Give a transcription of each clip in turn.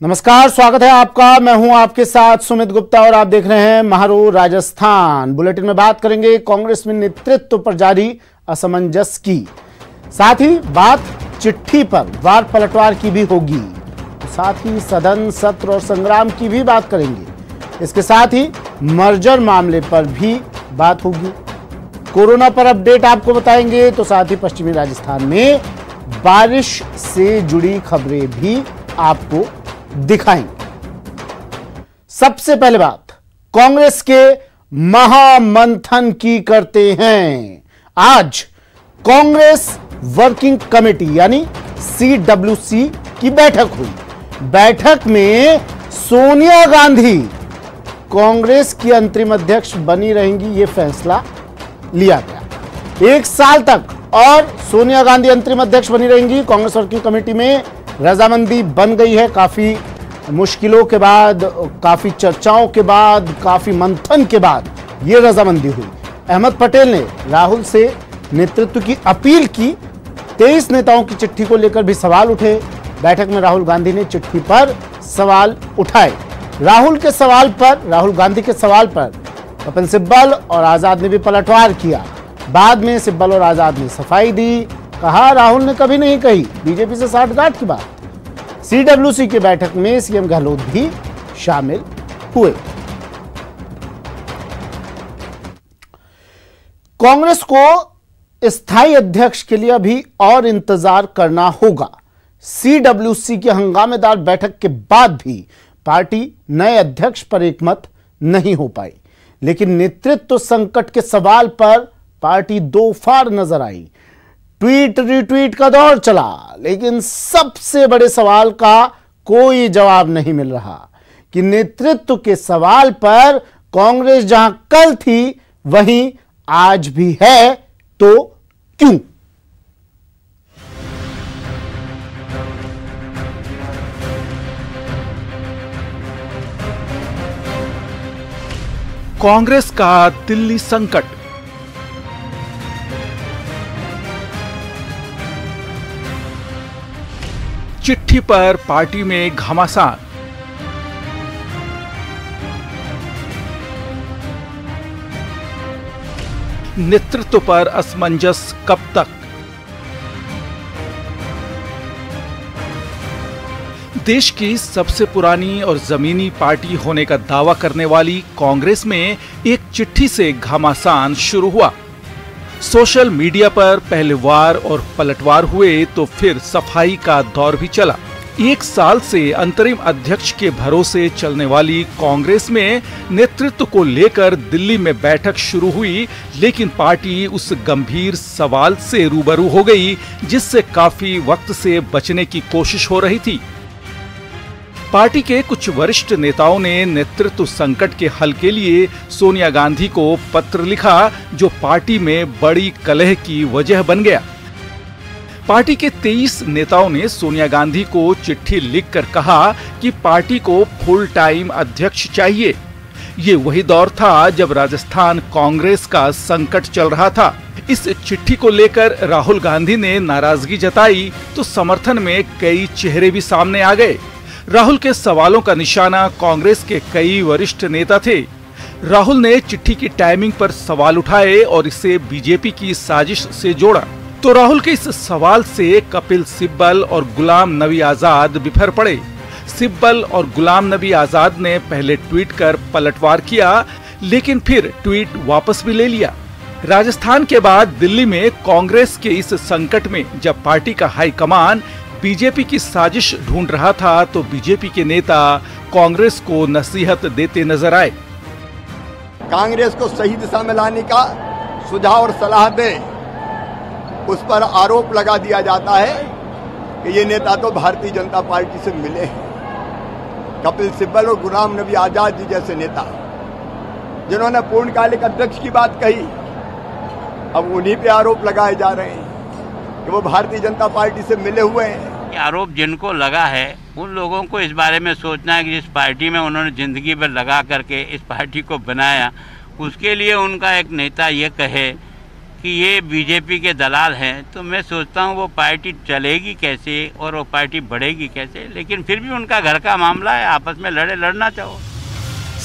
नमस्कार, स्वागत है आपका। मैं हूं आपके साथ सुमित गुप्ता और आप देख रहे हैं महारू राजस्थान। बुलेटिन में बात करेंगे कांग्रेस में नेतृत्व पर जारी असमंजस की, साथ ही बात चिट्ठी पर वार पलटवार की भी होगी, साथ ही सदन सत्र और संग्राम की भी बात करेंगे। इसके साथ ही मर्जर मामले पर भी बात होगी। कोरोना पर अपडेट आपको बताएंगे, तो साथ ही पश्चिमी राजस्थान में बारिश से जुड़ी खबरें भी आपको दिखाएंगे। सबसे पहले बात कांग्रेस के महामंथन की करते हैं। आज कांग्रेस वर्किंग कमेटी यानी CWC की बैठक हुई। बैठक में सोनिया गांधी कांग्रेस की अंतरिम अध्यक्ष बनी रहेंगी, यह फैसला लिया गया। 1 साल तक और सोनिया गांधी अंतरिम अध्यक्ष बनी रहेंगी। कांग्रेस वर्किंग कमेटी में रजामंदी बन गई है। काफी मुश्किलों के बाद, काफी चर्चाओं के बाद, काफी मंथन के बाद यह रजामंदी हुई। अहमद पटेल ने राहुल से नेतृत्व की अपील की। 23 नेताओं की चिट्ठी को लेकर भी सवाल उठे। बैठक में राहुल गांधी ने चिट्ठी पर सवाल उठाए। राहुल गांधी के सवाल पर कपिल सिब्बल और आजाद ने भी पलटवार किया। बाद में सिब्बल और आजाद ने सफाई दी। कहा राहुल ने कभी नहीं कही बीजेपी से साठगांठ की बात। CWC की बैठक में सीएम गहलोत भी शामिल हुए। कांग्रेस को स्थायी अध्यक्ष के लिए अभी और इंतजार करना होगा। CWC की हंगामेदार बैठक के बाद भी पार्टी नए अध्यक्ष पर एकमत नहीं हो पाई, लेकिन नेतृत्व संकट के सवाल पर पार्टी दो फाड़ नजर आई। ट्वीट रिट्वीट का दौर चला, लेकिन सबसे बड़े सवाल का कोई जवाब नहीं मिल रहा कि नेतृत्व के सवाल पर कांग्रेस जहां कल थी वहीं आज भी है, तो क्यों? कांग्रेस का दिल्ली संकट। चिट्ठी पर पार्टी में घमासान। नेतृत्व पर असमंजस कब तक? देश की सबसे पुरानी और जमीनी पार्टी होने का दावा करने वाली कांग्रेस में एक चिट्ठी से घमासान शुरू हुआ। सोशल मीडिया पर पहले वार और पलटवार हुए तो फिर सफाई का दौर भी चला। 1 साल से अंतरिम अध्यक्ष के भरोसे चलने वाली कांग्रेस में नेतृत्व को लेकर दिल्ली में बैठक शुरू हुई, लेकिन पार्टी उस गंभीर सवाल से रूबरू हो गई जिससे काफी वक्त से बचने की कोशिश हो रही थी। पार्टी के कुछ वरिष्ठ नेताओं ने नेतृत्व संकट के हल के लिए सोनिया गांधी को पत्र लिखा, जो पार्टी में बड़ी कलह की वजह बन गया। पार्टी के 23 नेताओं ने सोनिया गांधी को चिट्ठी लिखकर कहा कि पार्टी को फुल टाइम अध्यक्ष चाहिए। ये वही दौर था जब राजस्थान कांग्रेस का संकट चल रहा था। इस चिट्ठी को लेकर राहुल गांधी ने नाराजगी जताई तो समर्थन में कई चेहरे भी सामने आ गए। राहुल के सवालों का निशाना कांग्रेस के कई वरिष्ठ नेता थे। राहुल ने चिट्ठी की टाइमिंग पर सवाल उठाए और इसे बीजेपी की साजिश से जोड़ा। तो राहुल के इस सवाल से कपिल सिब्बल और गुलाम नबी आजाद बिफर पड़े। सिब्बल और गुलाम नबी आजाद ने पहले ट्वीट कर पलटवार किया, लेकिन फिर ट्वीट वापस भी ले लिया। राजस्थान के बाद दिल्ली में कांग्रेस के इस संकट में जब पार्टी का हाईकमान बीजेपी की साजिश ढूंढ रहा था, तो बीजेपी के नेता कांग्रेस को नसीहत देते नजर आए। कांग्रेस को सही दिशा में लाने का सुझाव और सलाह दे, उस पर आरोप लगा दिया जाता है कि ये नेता तो भारतीय जनता पार्टी से मिले हैं। कपिल सिब्बल और गुलाम नबी आजाद जी जैसे नेता जिन्होंने पूर्णकालिक अध्यक्ष की बात कही, अब उन्हीं पे आरोप लगाए जा रहे हैं कि वो भारतीय जनता पार्टी से मिले हुए हैं। आरोप जिनको लगा है उन लोगों को इस बारे में सोचना है कि जिस पार्टी में उन्होंने जिंदगी भर लगा करके इस पार्टी को बनाया, उसके लिए उनका एक नेता ये कहे कि ये बीजेपी के दलाल हैं, तो मैं सोचता हूँ वो पार्टी चलेगी कैसे और वो पार्टी बढ़ेगी कैसे। लेकिन फिर भी उनका घर का मामला है, आपस में लड़ना चाहो।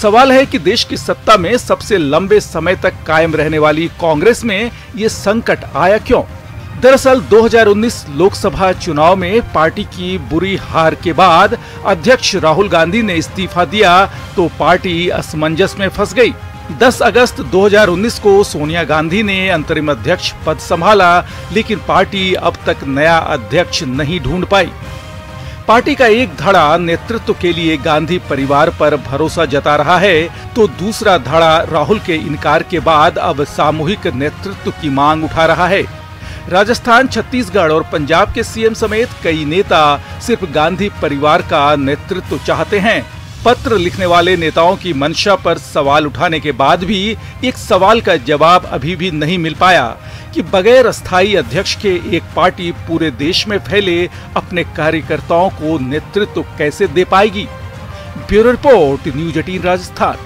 सवाल है कि देश की सत्ता में सबसे लंबे समय तक कायम रहने वाली कांग्रेस में ये संकट आया क्यों? दरअसल 2019 लोकसभा चुनाव में पार्टी की बुरी हार के बाद अध्यक्ष राहुल गांधी ने इस्तीफा दिया तो पार्टी असमंजस में फंस गई। 10 अगस्त 2019 को सोनिया गांधी ने अंतरिम अध्यक्ष पद संभाला, लेकिन पार्टी अब तक नया अध्यक्ष नहीं ढूंढ पाई। पार्टी का एक धड़ा नेतृत्व के लिए गांधी परिवार पर भरोसा जता रहा है, तो दूसरा धड़ा राहुल के इनकार के बाद अब सामूहिक नेतृत्व की मांग उठा रहा है। राजस्थान, छत्तीसगढ़ और पंजाब के सीएम समेत कई नेता सिर्फ गांधी परिवार का नेतृत्व चाहते हैं। पत्र लिखने वाले नेताओं की मंशा पर सवाल उठाने के बाद भी एक सवाल का जवाब अभी भी नहीं मिल पाया कि बगैर अस्थायी अध्यक्ष के एक पार्टी पूरे देश में फैले अपने कार्यकर्ताओं को नेतृत्व कैसे दे पाएगी। Bureau report, news 18 Rajasthan.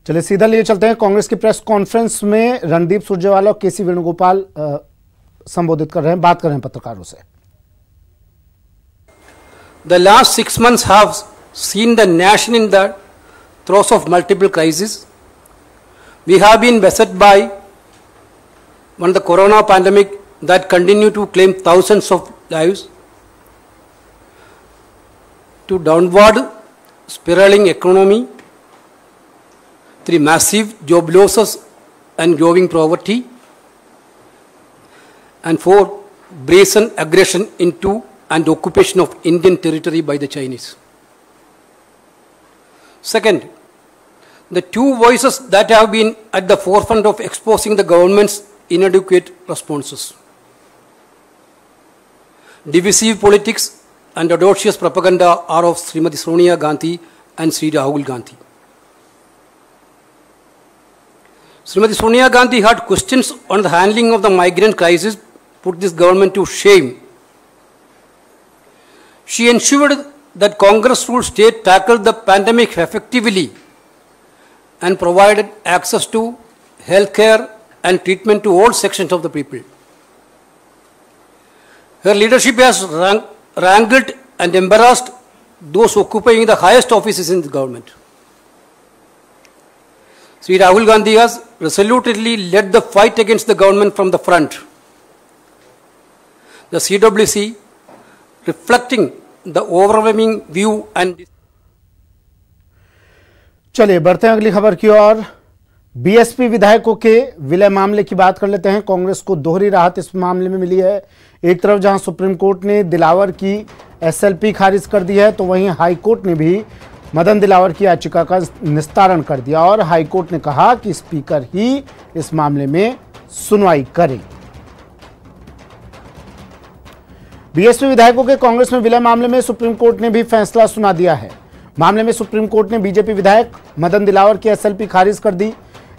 चलिए सीधा लिए चलते हैं। कांग्रेस की प्रेस कॉन्फ्रेंस में रणदीप सुरजेवाला और केसी वेणुगोपाल संबोधित कर रहे हैं, बात कर रहे हैं पत्रकारों से। The last 6 months have seen the nation in the throes of multiple crises. We have been beset by the corona pandemic that continue to claim thousands of lives, to downward spiraling economy, through massive job losses and growing poverty, and for brazen aggression into and occupation of Indian territory by the Chinese. Second, the two voices that have been at the forefront of exposing the government's inadequate responses. Divisive politics and audacious propaganda are of Srimati Sonia Gandhi and Sri Rahul Gandhi. Srimati Sonia Gandhi had questions on the handling of the migrant crisis, put this government to shame. She ensured that Congress ruled state tackled the pandemic effectively and provided access to health care and treatment to all sections of the people. Her leadership has wrangled and embarrassed those occupying the highest offices in the government. Sri Rahul Gandhi has resolutely led the fight against the government from the front. The CWC, reflecting the overwhelming view and चलिए बढ़ते हैं अगली खबर की ओर। BSP विधायकों के विलय मामले की बात कर लेते हैं। कांग्रेस को दोहरी राहत इस मामले में मिली है। एक तरफ जहां सुप्रीम कोर्ट ने दिलावर की एसएलपी खारिज कर दी है, तो वहीं हाई कोर्ट ने भी मदन दिलावर की याचिका का निस्तारण कर दिया और हाई कोर्ट ने कहा कि स्पीकर ही इस मामले में सुनवाई करें। बीएसपी विधायकों के कांग्रेस में विलय मामले में सुप्रीम कोर्ट ने भी फैसला सुना दिया है। मामले में सुप्रीम कोर्ट ने बीजेपी विधायक मदन दिलावर की एसएलपी खारिज कर दी।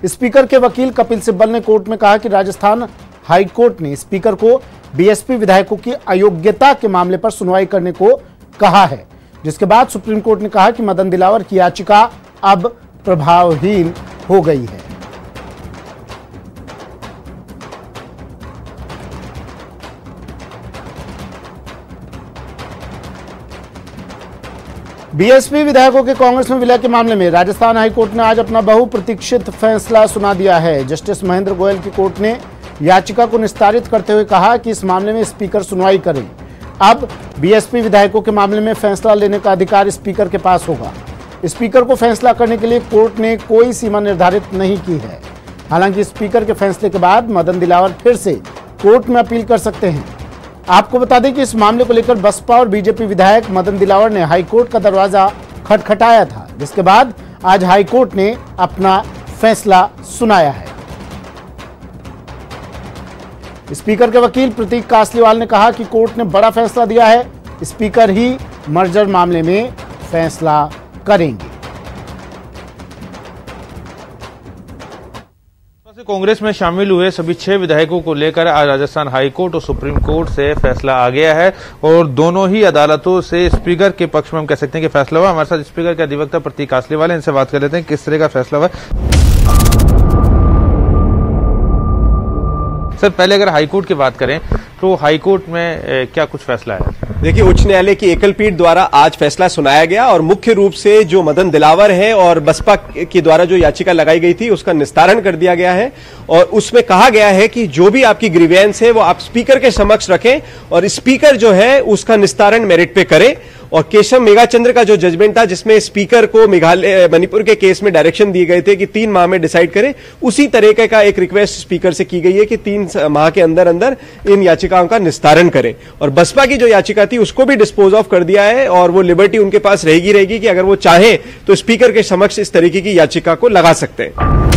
स्पीकर के वकील कपिल सिब्बल ने कोर्ट में कहा कि राजस्थान हाई कोर्ट ने स्पीकर को बीएसपी विधायकों की अयोग्यता के मामले पर सुनवाई करने को कहा है, जिसके बाद सुप्रीम कोर्ट ने कहा कि मदन दिलावर की याचिका अब प्रभावहीन हो गई है। बीएसपी विधायकों के कांग्रेस में विलय के मामले में राजस्थान हाईकोर्ट ने आज अपना बहुप्रतीक्षित फैसला सुना दिया है। जस्टिस महेंद्र गोयल की कोर्ट ने याचिका को निस्तारित करते हुए कहा कि इस मामले में स्पीकर सुनवाई करें। अब बीएसपी विधायकों के मामले में फैसला लेने का अधिकार स्पीकर के पास होगा। स्पीकर को फैसला करने के लिए कोर्ट ने कोई सीमा निर्धारित नहीं की है। हालांकि स्पीकर के फैसले के बाद मदन दिलावर फिर से कोर्ट में अपील कर सकते हैं। आपको बता दें कि इस मामले को लेकर बसपा और बीजेपी विधायक मदन दिलावर ने हाईकोर्ट का दरवाजा खटखटाया था, जिसके बाद आज हाईकोर्ट ने अपना फैसला सुनाया है। स्पीकर के वकील प्रतीक कासलीवाल ने कहा कि कोर्ट ने बड़ा फैसला दिया है, स्पीकर ही मर्जर मामले में फैसला करेंगे। कांग्रेस में शामिल हुए सभी 6 विधायकों को लेकर आज राजस्थान हाईकोर्ट और सुप्रीम कोर्ट से फैसला आ गया है और दोनों ही अदालतों से स्पीकर के पक्ष में हम कह सकते हैं कि फैसला हुआ। हमारे साथ स्पीकर के अधिवक्ता प्रतीक कासलीवाल, इनसे बात कर लेते हैं किस तरह का फैसला हुआ। सर पहले अगर हाईकोर्ट की बात करें तो हाईकोर्ट में क्या कुछ फैसला है? देखिए, उच्च न्यायालय की एकल पीठ द्वारा आज फैसला सुनाया गया और मुख्य रूप से जो मदन दिलावर है और बसपा के द्वारा जो याचिका लगाई गई थी उसका निस्तारण कर दिया गया है। और उसमें कहा गया है कि जो भी आपकी ग्रीवेंस है वो आप स्पीकर के समक्ष रखें और स्पीकर जो है उसका निस्तारण मेरिट पे करे। और केशव मेघाचंद्र का जो जजमेंट था जिसमें स्पीकर को मणिपुर के केस में डायरेक्शन दिए गए थे कि 3 माह में डिसाइड करे, उसी तरीके का एक रिक्वेस्ट स्पीकर से की गई है कि 3 माह के अंदर अंदर इन याचिकाओं का निस्तारण करें। और बसपा की जो याचिका थी उसको भी डिस्पोज ऑफ कर दिया है और वो लिबर्टी उनके पास रहेगी कि अगर वो चाहें तो स्पीकर के समक्ष इस तरीके की याचिका को लगा सकते हैं।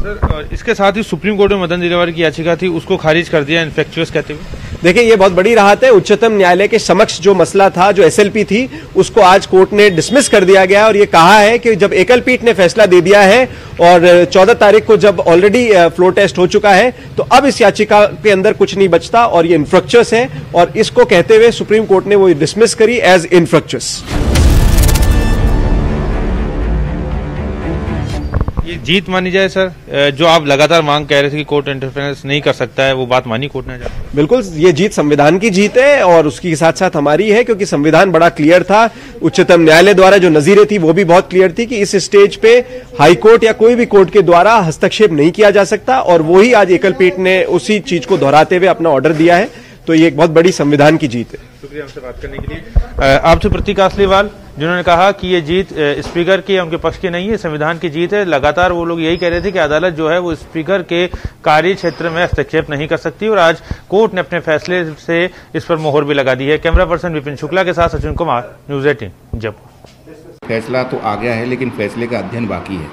सर इसके साथ ही सुप्रीम कोर्ट में मदन दिलावर की याचिका थी उसको खारिज कर दिया इन्फेक्चुअस कहते हुए। देखिए, ये बहुत बड़ी राहत है। उच्चतम न्यायालय के समक्ष जो मसला था, जो एसएलपी थी, उसको आज कोर्ट ने डिसमिस कर दिया गया और ये कहा है कि जब एकल पीठ ने फैसला दे दिया है और 14 तारीख को जब ऑलरेडी फ्लोर टेस्ट हो चुका है तो अब इस याचिका के अंदर कुछ नहीं बचता और ये इन्फ्रक्चुअस है। और इसको कहते हुए सुप्रीम कोर्ट ने वो डिसमिस करी एज इन्फ्रक्चुअस। ये जीत मानी जाए सर? जो आप लगातार मांग कह रहे थे कि कोर्ट इंटरफेरेंस नहीं कर सकता है, वो बात मानी कोर्ट ने? बिल्कुल, ये जीत संविधान की जीत है और उसके साथ साथ हमारी है, क्योंकि संविधान बड़ा क्लियर था। उच्चतम न्यायालय द्वारा जो नजीरें थी वो भी बहुत क्लियर थी कि इस स्टेज पे हाईकोर्ट या कोई भी कोर्ट के द्वारा हस्तक्षेप नहीं किया जा सकता और वही आज एकल पीठ ने उसी चीज को दोहराते हुए अपना ऑर्डर दिया है। तो ये एक बहुत बड़ी संविधान की जीत है। शुक्रिया हमसे बात करने के लिए। आपसे प्रतीक आसलीवाल जिन्होंने कहा कि ये जीत स्पीकर की उनके पक्ष की नहीं है, संविधान की जीत है। लगातार वो लोग यही कह रहे थे कि अदालत जो है वो स्पीकर के कार्य क्षेत्र में हस्तक्षेप नहीं कर सकती और आज कोर्ट ने अपने फैसले से इस पर मोहर भी लगा दी है। कैमरा पर्सन विपिन शुक्ला के साथ सचिन कुमार, न्यूज 18 जयपुर। फैसला तो आ गया है लेकिन फैसले का अध्ययन बाकी है।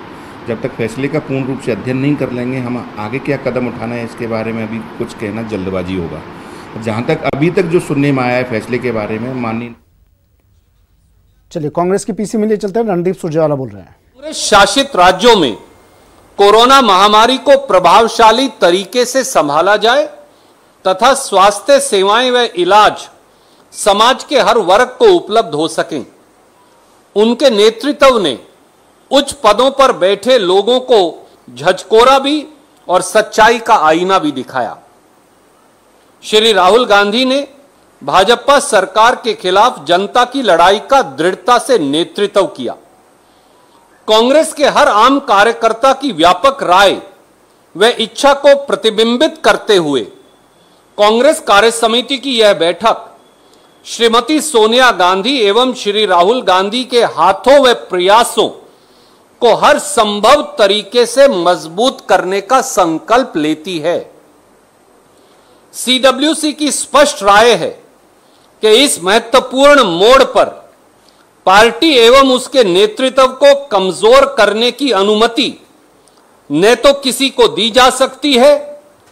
जब तक फैसले का पूर्ण रूप से अध्ययन नहीं कर लेंगे हम आगे क्या कदम उठाना है इसके बारे में अभी कुछ कहना जल्दबाजी होगा। जहां तक अभी तक जो सुनने में आया है फैसले के बारे में माननीय। चलिए कांग्रेस की पीसी में ले चलते हैं। रणदीप सुरजेवाला बोल रहे हैं। पूरे शासित राज्यों में कोरोना महामारी को प्रभावशाली तरीके से संभाला जाए तथा स्वास्थ्य सेवाएं व इलाज समाज के हर वर्ग को उपलब्ध हो सकें। उनके नेतृत्व ने उच्च पदों पर बैठे लोगों को झकझोरा भी और सच्चाई का आईना भी दिखाया। श्री राहुल गांधी ने भाजपा सरकार के खिलाफ जनता की लड़ाई का दृढ़ता से नेतृत्व किया। कांग्रेस के हर आम कार्यकर्ता की व्यापक राय व इच्छा को प्रतिबिंबित करते हुए कांग्रेस कार्य समिति की यह बैठक श्रीमती सोनिया गांधी एवं श्री राहुल गांधी के हाथों व प्रयासों को हर संभव तरीके से मजबूत करने का संकल्प लेती है। सीडब्ल्यूसी की स्पष्ट राय है कि इस महत्वपूर्ण मोड़ पर पार्टी एवं उसके नेतृत्व को कमजोर करने की अनुमति न तो किसी को दी जा सकती है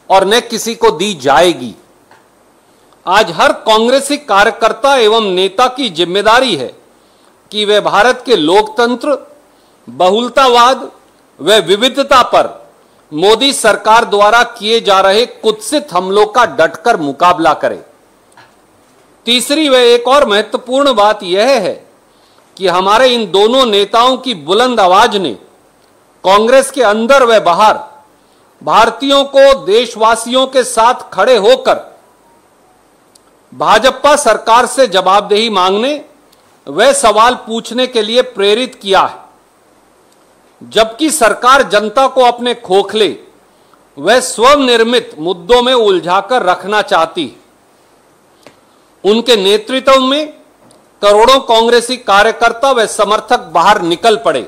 और न किसी को दी जाएगी। आज हर कांग्रेसी कार्यकर्ता एवं नेता की जिम्मेदारी है कि वे भारत के लोकतंत्र, बहुलतावाद व विविधता पर मोदी सरकार द्वारा किए जा रहे कुत्सित हमलों का डटकर मुकाबला करें। तीसरी व एक और महत्वपूर्ण बात यह है कि हमारे इन दोनों नेताओं की बुलंद आवाज ने कांग्रेस के अंदर व बाहर भारतीयों को देशवासियों के साथ खड़े होकर भाजपा सरकार से जवाबदेही मांगने व सवाल पूछने के लिए प्रेरित किया है। जबकि सरकार जनता को अपने खोखले व स्वनिर्मित मुद्दों में उलझाकर रखना चाहती है। उनके नेतृत्व में करोड़ों कांग्रेसी कार्यकर्ता व समर्थक बाहर निकल पड़े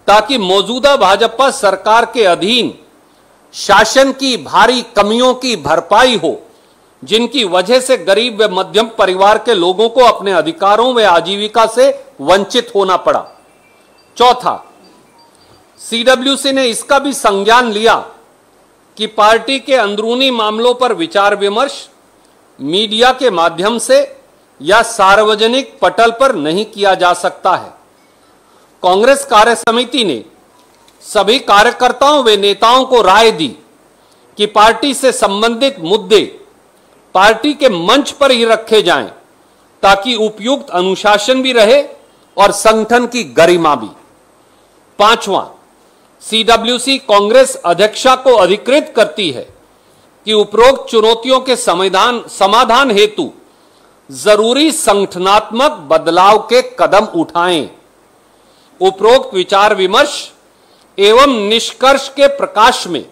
ताकि मौजूदा भाजपा सरकार के अधीन शासन की भारी कमियों की भरपाई हो, जिनकी वजह से गरीब व मध्यम परिवार के लोगों को अपने अधिकारों व आजीविका से वंचित होना पड़ा। चौथा, सीडब्ल्यूसी ने इसका भी संज्ञान लिया कि पार्टी के अंदरूनी मामलों पर विचार विमर्श मीडिया के माध्यम से या सार्वजनिक पटल पर नहीं किया जा सकता है। कांग्रेस कार्य समिति ने सभी कार्यकर्ताओं व नेताओं को राय दी कि पार्टी से संबंधित मुद्दे पार्टी के मंच पर ही रखे जाएं ताकि उपयुक्त अनुशासन भी रहे और संगठन की गरिमा भी। पांचवां, सीडब्ल्यूसी कांग्रेस अध्यक्षा को अधिकृत करती है कि उपरोक्त चुनौतियों के समाधान हेतु जरूरी संगठनात्मक बदलाव के कदम उठाएं। उपरोक्त विचार विमर्श एवं निष्कर्ष के प्रकाश में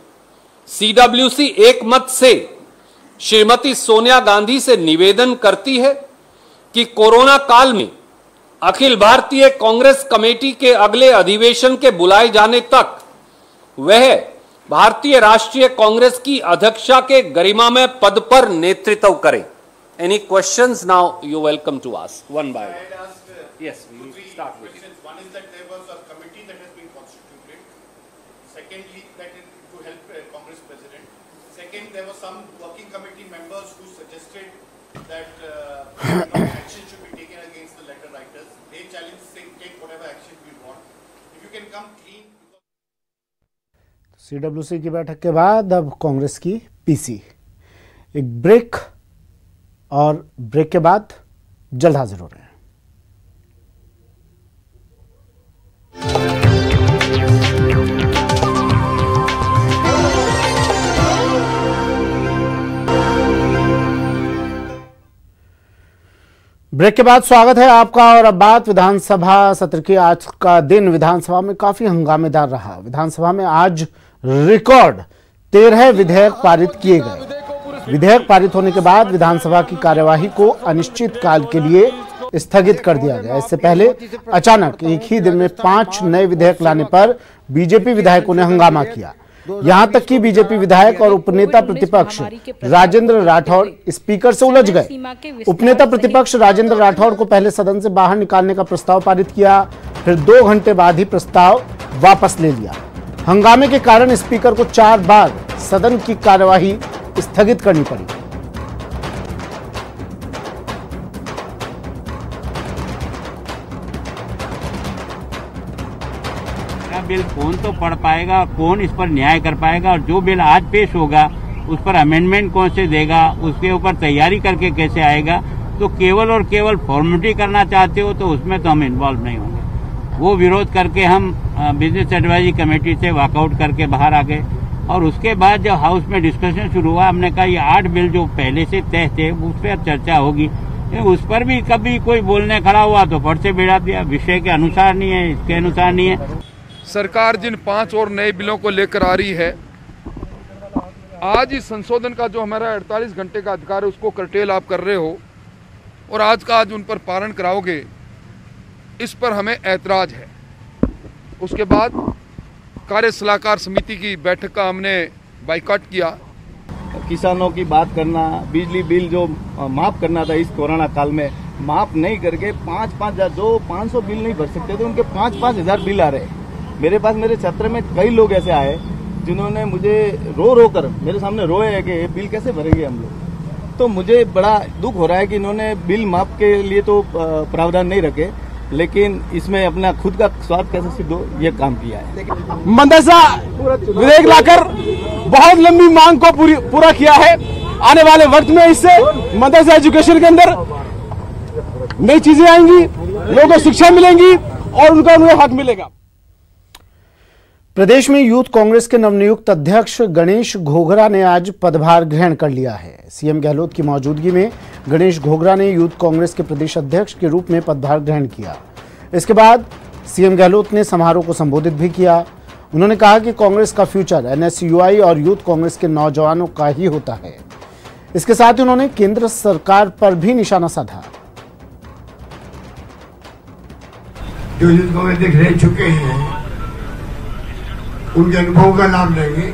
सीडब्ल्यूसी एकमत से श्रीमती सोनिया गांधी से निवेदन करती है कि कोरोना काल में अखिल भारतीय कांग्रेस कमेटी के अगले अधिवेशन के बुलाए जाने तक वह भारतीय राष्ट्रीय कांग्रेस की अध्यक्षा के गरिमामय पद पर नेतृत्व करें। Any questions now? You welcome to ask one by one. Yes, we start with it. One is that there was a committee that has been constituted. Secondly, that is to help Congress president. Second, there were some working committee members who suggested that action should be taken against the letter writers. They challenge saying take whatever action we want. If you can come clean. CWC की बैठक के बाद अब कांग्रेस की PC. एक break और break के बाद जल्द हाजिर हो रहे हैं। ब्रेक के बाद स्वागत है आपका। और अब बात विधानसभा सत्र की। आज का दिन विधानसभा में काफी हंगामेदार रहा। विधानसभा में आज रिकॉर्ड 13 विधेयक पारित किए गए। विधेयक पारित होने के बाद विधानसभा की कार्यवाही को अनिश्चित काल के लिए स्थगित कर दिया गया। इससे पहले अचानक एक ही दिन में 5 नए विधेयक लाने पर बीजेपी विधायकों ने हंगामा किया। यहां तक कि बीजेपी विधायक और उपनेता प्रतिपक्ष राजेंद्र राठौड़ स्पीकर से उलझ गए। उपनेता प्रतिपक्ष राजेंद्र राठौड़ को पहले सदन से बाहर निकालने का प्रस्ताव पारित किया, फिर 2 घंटे बाद ही प्रस्ताव वापस ले लिया। हंगामे के कारण स्पीकर को 4 बार सदन की कार्यवाही स्थगित करनी पड़ी। बिल कौन तो पढ़ पाएगा, कौन इस पर न्याय कर पाएगा, और जो बिल आज पेश होगा उस पर अमेंडमेंट कौन से देगा, उसके ऊपर तैयारी करके कैसे आएगा। तो केवल और केवल फॉर्मेलिटी करना चाहते हो तो उसमें तो हम इन्वॉल्व नहीं होंगे। वो विरोध करके हम बिजनेस एडवाइजरी कमेटी से वॉकआउट करके बाहर आ गए। और उसके बाद जब हाउस में डिस्कशन शुरू हुआ, हमने कहा ये 8 बिल जो पहले से तय थे उस पर चर्चा होगी। उस पर भी कभी कोई बोलने खड़ा हुआ तो फट से बिड़ा दिया, विषय के अनुसार नहीं है, इसके अनुसार नहीं है। सरकार जिन 5 और नए बिलों को लेकर आ रही है, आज इस संशोधन का जो हमारा 48 घंटे का अधिकार है उसको कर्टेल आप कर रहे हो और आज का आज उन पर पारण कराओगे, इस पर हमें ऐतराज है। उसके बाद कार्य सलाहकार समिति की बैठक का हमने बाइकआउट किया। किसानों की बात करना, बिजली बिल जो माफ करना था इस कोरोना काल में, माफ नहीं करके 500 बिल नहीं भर सकते थे, उनके 5-5 हजार बिल आ रहे। मेरे पास मेरे क्षेत्र में कई लोग ऐसे आए जिन्होंने मुझे रो कर मेरे सामने रोए है कि बिल कैसे भरेंगे हम लोग। तो मुझे बड़ा दुख हो रहा है कि इन्होंने बिल माफ के लिए तो प्रावधान नहीं रखे, लेकिन इसमें अपना खुद का स्वाद कैसे सिद्ध हो ये काम किया है। मंदसा विधेयक लाकर बहुत लंबी मांग को पूरा किया है। आने वाले वक्त में इससे मदरसा एजुकेशन के अंदर नई चीजें आएंगी, लोगों को शिक्षा मिलेंगी और उनका उन्हें हक मिलेगा। प्रदेश में यूथ कांग्रेस के नवनियुक्त अध्यक्ष गणेश घोघरा ने आज पदभार ग्रहण कर लिया है। सीएम गहलोत की मौजूदगी में गणेश घोघरा ने यूथ कांग्रेस के प्रदेश अध्यक्ष के रूप में पदभार ग्रहण किया। इसके बाद सीएम गहलोत ने समारोह को संबोधित भी किया। उन्होंने कहा कि कांग्रेस का फ्यूचर एनएसयूआई और यूथ कांग्रेस के नौजवानों का ही होता है। इसके साथ ही उन्होंने केंद्र सरकार पर भी निशाना साधा। जो यूथ कांग्रेस देख रह चुके हैं उनके अनुभव का लाभ लेंगे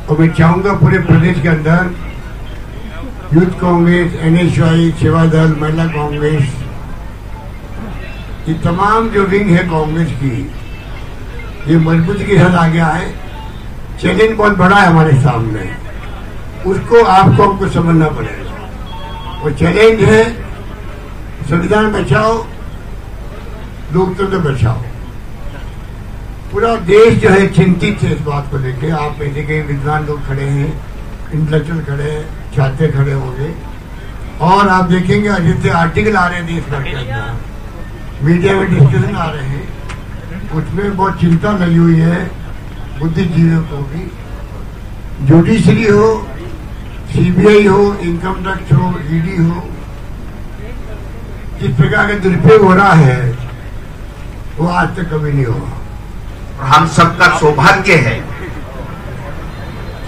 और मैं चाहूंगा पूरे प्रदेश के अंदर यूथ कांग्रेस, एनएसयूआई, सेवा दल, महिला कांग्रेस, ये तमाम जो विंग है कांग्रेस की, ये मजबूती के साथ आगे आए। चैलेंज बहुत बड़ा है हमारे सामने, उसको हमको समझना पड़ेगा। वो चैलेंज है संविधान बचाओ, लोकतंत्र बचाओ। पूरा देश जो है चिंतित है इस बात को लेकर। आप में से कई विद्वान लोग खड़े हैं, इंटेलेक्चुअल खड़े हैं, छात्र खड़े होंगे और आप देखेंगे जितने आर्टिकल आ रहे हैं देश भर के अंदर, मीडिया में डिस्कशन आ रहे हैं, उसमें बहुत चिंता लगी हुई है बुद्धिजीवियों को भी, जुडिशरी हो, सीबीआई हो, इनकम टैक्स हो, ईडी हो, जिस प्रकार का दुरुपयोग हो रहा है वो आज तक कभी नहीं हुआ। और हम सबका सौभाग्य है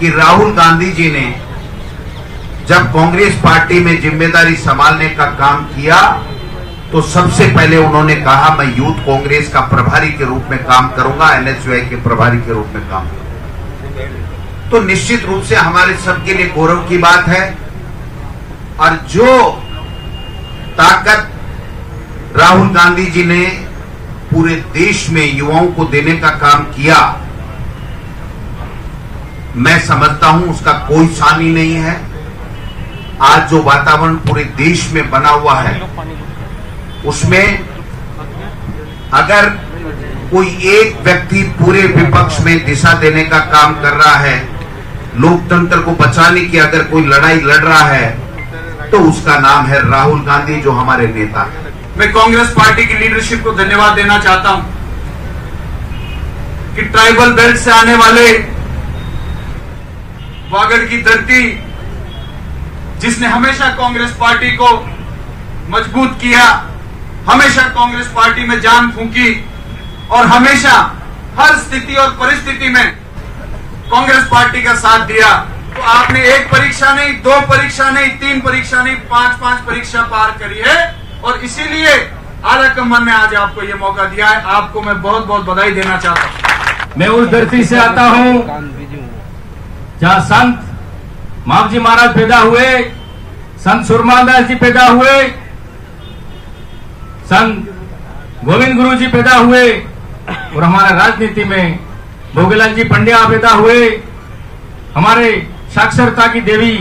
कि राहुल गांधी जी ने जब कांग्रेस पार्टी में जिम्मेदारी संभालने का काम किया तो सबसे पहले उन्होंने कहा मैं यूथ कांग्रेस का प्रभारी के रूप में काम करूंगा, एनएसयूआई के प्रभारी के रूप में काम करूंगा। तो निश्चित रूप से हमारे सबके लिए गौरव की बात है। और जो ताकत राहुल गांधी जी ने पूरे देश में युवाओं को देने का काम किया, मैं समझता हूं उसका कोई सानी नहीं है। आज जो वातावरण पूरे देश में बना हुआ है उसमें अगर कोई एक व्यक्ति पूरे विपक्ष में दिशा देने का काम कर रहा है, लोकतंत्र को बचाने की अगर कोई लड़ाई लड़ रहा है तो उसका नाम है राहुल गांधी, जो हमारे नेता है। मैं कांग्रेस पार्टी की लीडरशिप को धन्यवाद देना चाहता हूं कि ट्राइबल बेल्ट से आने वाले वागड़ की धरती, जिसने हमेशा कांग्रेस पार्टी को मजबूत किया, हमेशा कांग्रेस पार्टी में जान फूंकी और हमेशा हर स्थिति और परिस्थिति में कांग्रेस पार्टी का साथ दिया। तो आपने एक परीक्षा नहीं, दो परीक्षा नहीं, तीन परीक्षा नहीं, 5-5 परीक्षा पार करी है और इसीलिए आला कमान ने आज आपको ये मौका दिया है। आपको मैं बहुत बहुत बधाई देना चाहता हूं। मैं उस धरती से आता हूं जहां संत मावजी महाराज पैदा हुए, संत सुरमादास जी पैदा हुए, संत गोविंद गुरु जी पैदा हुए और हमारे राजनीति में भोगीलाल जी पंड्या पैदा हुए। हमारे साक्षरता की देवी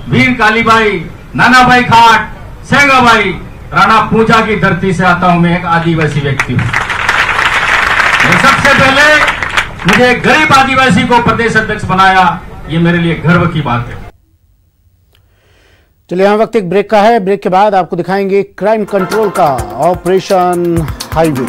वीर कालीबाई, नानाभाई खाट, सेंगाबाई, राणा पूजा की धरती से आता हूं। मैं एक आदिवासी व्यक्ति हूं। सबसे पहले मुझे एक गरीब आदिवासी को प्रदेश अध्यक्ष बनाया, ये मेरे लिए गर्व की बात है। चलिए यहाँ वक्त एक ब्रेक का है। ब्रेक के बाद आपको दिखाएंगे क्राइम कंट्रोल का ऑपरेशन हाईवे।